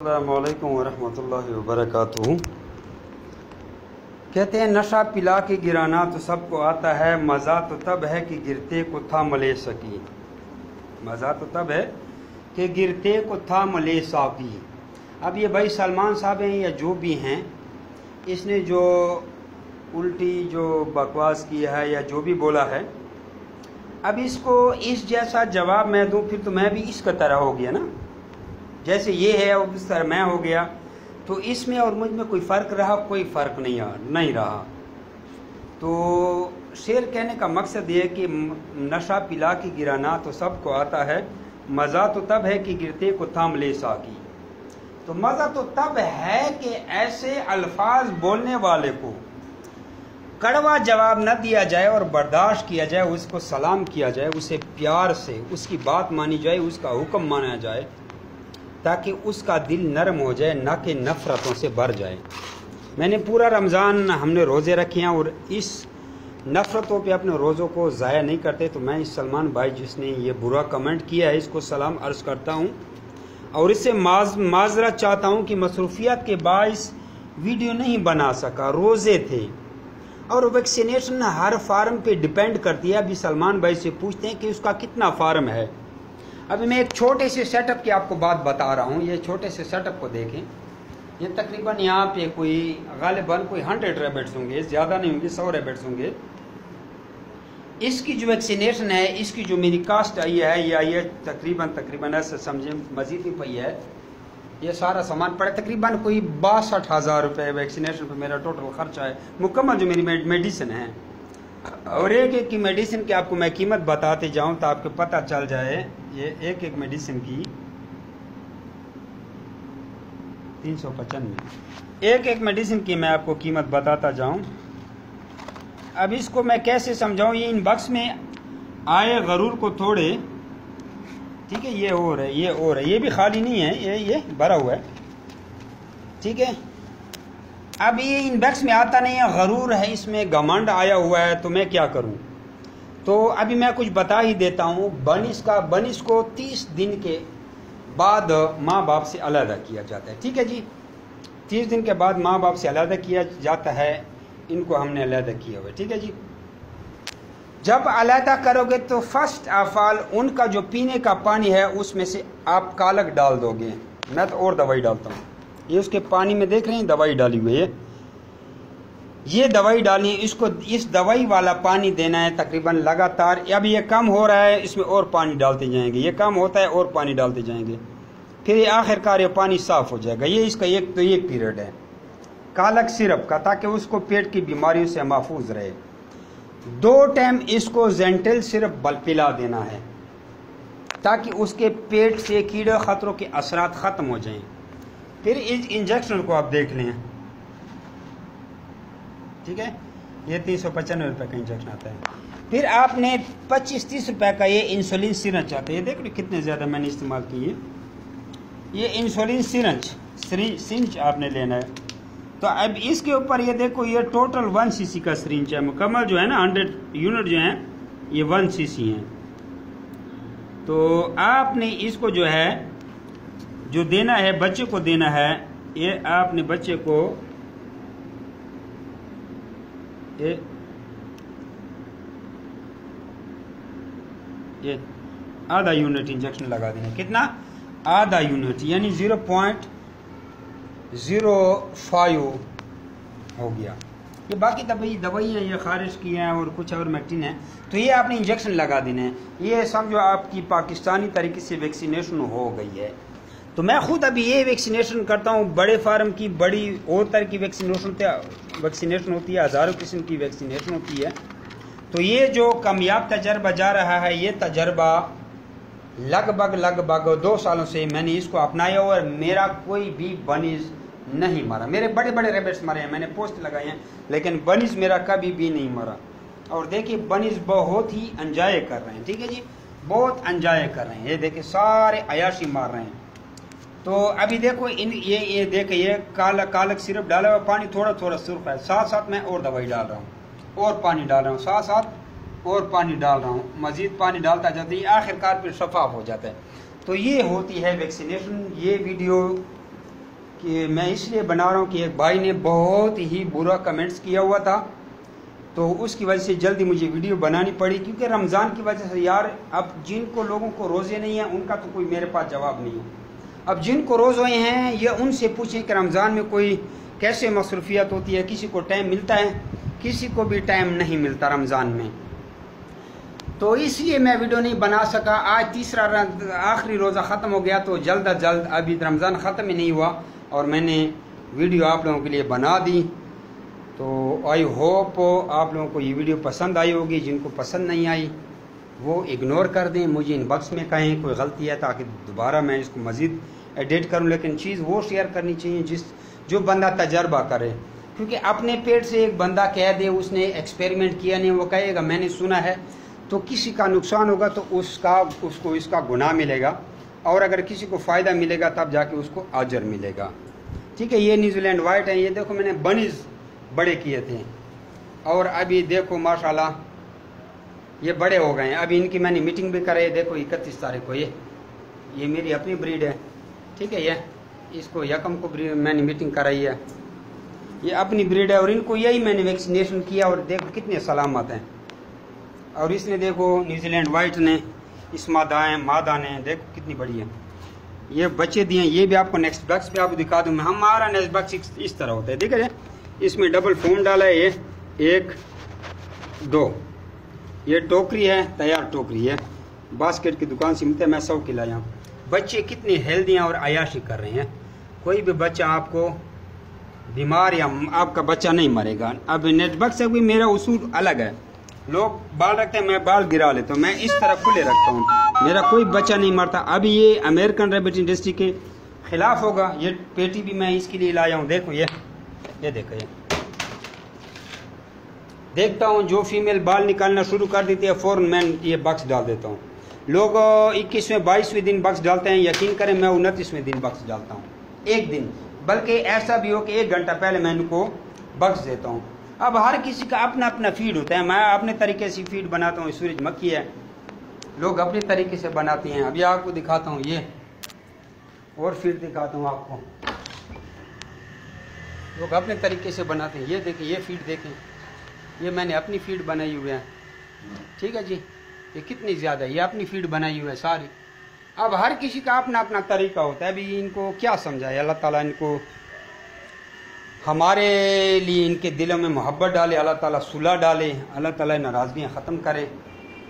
अस्सलामुअलैकुम वरहमतुल्लाहि वबरकातुहू। कहते हैं नशा पिला के गिराना तो सबको आता है, मज़ा तो तब है कि गिरते को थाम ले सकी। मज़ा तो तब है कि गिरते को थाम ले सकी। अब ये भाई सलमान साहब हैं या जो भी हैं, इसने जो उल्टी जो बकवास किया है या जो भी बोला है, अब इसको इस जैसा जवाब मैं दूं फिर तो मैं भी इसका तरह हो गया ना। जैसे ये है और इस तरह मैं हो गया, तो इसमें और मुझ में कोई फ़र्क रहा? कोई फ़र्क नहीं रहा। तो शेर कहने का मकसद ये कि नशा पिला के गिराना तो सबको आता है, मज़ा तो तब है कि गिरते को थाम ले साकी। तो मज़ा तो तब है कि ऐसे अल्फाज बोलने वाले को कड़वा जवाब न दिया जाए और बर्दाश्त किया जाए, उसको सलाम किया जाए, उसे प्यार से उसकी बात मानी जाए, उसका हुक्म माना जाए, ताकि उसका दिल नरम हो जाए, ना कि नफ़रतों से भर जाए। मैंने पूरा रमज़ान हमने रोज़े रखे हैं और इस नफ़रतों पे अपने रोज़ों को ज़ाया नहीं करते। तो मैं इस सलमान भाई जिसने ये बुरा कमेंट किया है, इसको सलाम अर्ज़ करता हूँ और इससे माज़रत चाहता हूँ कि मसरूफ़ियत के बाइस वीडियो नहीं बना सका, रोज़े थे और वैक्सीनेशन हर फार्म पे डिपेंड करती है। अभी सलमान भाई से पूछते हैं कि उसका कितना फार्म है। अभी मैं एक छोटे से सेटअप की आपको बात बता रहा हूँ। ये छोटे से सेटअप को देखें, ये तकरीबन यहाँ पे कोई गालिबन कोई 100 रैबिट्स होंगे, ज़्यादा नहीं होंगे, 100 रैबिट्स होंगे। इसकी जो वैक्सीनेशन है, इसकी जो मेरी कास्ट आई है या ये तकरीबन ऐसे समझे मजीद भी पई है, ये सारा सामान पड़े तकरीबन कोई 62,000 रुपये वैक्सीनेशन पर मेरा टोटल खर्चा है, मुकम्मल जो मेरी मेडिसिन है। और एक एक की मेडिसिन की आपको मैं कीमत बताते जाऊं तो आपको पता चल जाए। ये एक एक मेडिसिन की 395, एक एक मेडिसिन की मैं आपको कीमत बताता जाऊं। अब इसको मैं कैसे समझाऊं? ये इनबॉक्स में आए गरूर को थोड़े, ठीक है, ये और है, ये और है, ये भी खाली नहीं है, ये भरा हुआ है, ठीक है। अब ये इनबॉक्स में आता नहीं है, गरूर है, इसमें घमंड आया हुआ है, तो मैं क्या करूं? तो अभी मैं कुछ बता ही देता हूं। बनिश को 30 दिन के बाद माँ बाप से अलहदा किया जाता है, ठीक है जी। 30 दिन के बाद माँ बाप से अलहदा किया जाता है, इनको हमने अलहदा किया हुआ है, ठीक है जी। जब अलहदा करोगे तो फर्स्ट ऑफ ऑल उनका जो पीने का पानी है उसमें से आप कालक डाल दोगे। मैं तो और दवाई डालता हूँ, ये उसके पानी में देख रहे हैं दवाई डाली हुई है, ये दवाई डालनी है। इसको इस दवाई वाला पानी देना है तकरीबन लगातार। अब ये कम हो रहा है, इसमें और पानी डालते जाएंगे, ये कम होता है और पानी डालते जाएंगे, फिर ये आखिरकार ये पानी साफ हो जाएगा। ये इसका एक पीरियड है कालक सिरप का, ताकि उसको पेट की बीमारियों से महफूज रहे। 2 टाइम इसको जेंटल सिरप पिला देना है ताकि उसके पेट से कीड़े खतरों के असरात ख़त्म हो जाएं। फिर इस इंजेक्शन को आप देख लें, ठीक है, ये 395 रुपये का इंजेक्शन आता है। फिर आपने 25-30 रुपये का ये इंसुलिन सिरंज आता है, ये देख लो कितने ज़्यादा मैंने इस्तेमाल किए। ये इंसुलिन सिरिंज आपने लेना है। तो अब इसके ऊपर ये देखो, ये टोटल 1 cc का सिरिंज है, मुकम्मल जो है ना 100 यूनिट जो हैं ये 1 cc हैं। तो आपने इसको जो है जो देना है, बच्चे को देना है, ये आपने बच्चे को ये आधा यूनिट इंजेक्शन लगा देना। कितना? आधा यूनिट, यानी 0.05 हो गया। ये बाकी दवाइयाँ ये खारिज की हैं और कुछ और मैक्टिन है, तो ये आपने इंजेक्शन लगा देना है। ये समझो आपकी पाकिस्तानी तरीके से वैक्सीनेशन हो गई है। तो मैं खुद अभी ये वैक्सीनेशन करता हूँ, बड़े फार्म की बड़ी और तरह की वैक्सीनेशन होती है, हज़ारों किस्म की वैक्सीनेशन होती है। तो ये जो कामयाब तजर्बा जा रहा है, ये तजर्बा लगभग 2 सालों से मैंने इसको अपनाया और मेरा कोई भी बनिज नहीं मरा। मेरे बड़े बड़े रैबिट्स मरे हैं, मैंने पोस्ट लगाए हैं, लेकिन बनिज मेरा कभी भी नहीं मरा। और देखिए बनिज बहुत ही एंजॉय कर रहे हैं, ठीक है जी, बहुत एंजॉय कर रहे हैं। ये देखिए सारे अयाशी मार रहे हैं। तो अभी देखो ये देखिए, ये कालक सिरप डाला हुआ, पानी थोड़ा थोड़ा सुर्ख है, साथ साथ मैं और दवाई डाल रहा हूँ और पानी डाल रहा हूँ, साथ साथ और पानी डाल रहा हूँ, मज़ीद पानी डालता जाता है, आखिरकार फिर शफाफ हो जाता है। तो ये होती है वैक्सीनेशन। ये वीडियो कि मैं इसलिए बना रहा हूँ कि एक भाई ने बहुत ही बुरा कमेंट्स किया हुआ था, तो उसकी वजह से जल्दी मुझे वीडियो बनानी पड़ी, क्योंकि रमज़ान की वजह से यार अब जिनको लोगों को रोज़े नहीं हैं उनका तो कोई मेरे पास जवाब नहीं है। अब जिनको रोज़ हुए हैं ये उनसे पूछें कि रमज़ान में कोई कैसे मसरूफियत होती है, किसी को टाइम मिलता है, किसी को भी टाइम नहीं मिलता रमज़ान में। तो इसलिए मैं वीडियो नहीं बना सका। आज तीसरा आखिरी रोज़ा ख़त्म हो गया, तो जल्द अज जल्द, अभी रमज़ान ख़त्म ही नहीं हुआ और मैंने वीडियो आप लोगों के लिए बना दी। तो आई होप आप लोगों को ये वीडियो पसंद आई होगी। जिनको पसंद नहीं आई वो इग्नोर कर दें, मुझे इनबॉक्स में कहें कोई गलती है ताकि दोबारा मैं इसको मज़ीद एडिट करूं। लेकिन चीज़ वो शेयर करनी चाहिए जो बंदा तजर्बा करे, क्योंकि अपने पेट से एक बंदा कह दे उसने एक्सपेरिमेंट किया नहीं, वो कहेगा मैंने सुना है, तो किसी का नुकसान होगा तो उसको इसका गुनाह मिलेगा, और अगर किसी को फ़ायदा मिलेगा तब जाके उसको अजर मिलेगा। ठीक है, ये न्यूजीलैंड वाइट है। ये देखो मैंने बनीज़ बड़े किए थे और अभी देखो माशाल्लाह ये बड़े हो गए हैं। अभी इनकी मैंने मीटिंग भी कराई, देखो 31 तारीख को। ये मेरी अपनी ब्रीड है, ठीक है। ये इसको यकम को मैंने मीटिंग कराई है, ये अपनी ब्रीड है और इनको यही मैंने वैक्सीनेशन किया और देखो कितने सलामत हैं। और इसने देखो न्यूजीलैंड वाइट ने, इस मादा ने देखो कितनी बड़ी है। ये बच्चे दिए, ये भी आपको नेक्स्ट बॉक्स पे आपको दिखा दूँ मैं। हमारा नेक्स्ट बॉक्स इस तरह होता है, देखा जाए इसमें डबल फोम डाला है। ये 1 2 ये टोकरी है, तैयार टोकरी है, बास्केट की दुकान से मिलता है, मैं 100 की लाया हूँ। बच्चे कितने हेल्दी हैं और अयाशी कर रहे हैं। कोई भी बच्चा आपको बीमार या आपका बच्चा नहीं मरेगा। अब नेक्स्ट बॉक्स से भी मेरा उसूल अलग है। लोग बाल रखते हैं, मैं बाल गिरा लेता हूँ, मैं इस तरह खुले रखता हूँ, मेरा कोई बच्चा नहीं मरता। अब ये अमेरिकन रैबिट इंडस्ट्री के खिलाफ होगा। ये पेटी भी मैं इसके लिए लाया हूँ, देखो ये देखो, ये देखता हूँ जो फीमेल बाल निकालना शुरू कर देती है फ़ौरन मैं ये बक्स डाल देता हूँ। लोग 21वें 22वें दिन बक्स डालते हैं, यकीन करें मैं 29वें दिन बक्स डालता हूँ, एक दिन, बल्कि ऐसा भी हो कि 1 घंटा पहले मैं इनको बक्स देता हूँ। अब हर किसी का अपना अपना फीड होता है, मैं अपने तरीके से फीड बनाता हूँ। सूरजमुखी है, लोग अपने तरीके से बनाते हैं। अभी आपको दिखाता हूँ, ये और फीड दिखाता हूँ आपको, लोग अपने तरीके से बनाते हैं। ये देखें, ये फीड देखें, ये मैंने अपनी फीड बनाई हुई है, ठीक है जी। ये कितनी ज़्यादा, ये अपनी फीड बनाई हुई है सारी। अब हर किसी का अपना अपना तरीका होता है। अभी इनको क्या समझाए, अल्लाह ताला इनको हमारे लिए इनके दिलों में मोहब्बत डाले, अल्लाह ताला सुलह डाले, अल्लाह ताला नाराज़गियाँ ख़त्म करे।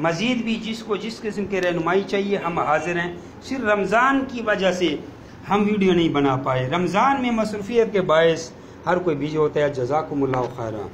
मज़ीद भी जिसको जिस किस्म की रहनुमाई चाहिए हम हाजिर हैं। सिर्फ रमज़ान की वजह से हम वीडियो नहीं बना पाए, रमज़ान में मसरूफियत के बायस हर कोई बिजी होता है। जज़ाकुमुल्लाहु खैरा।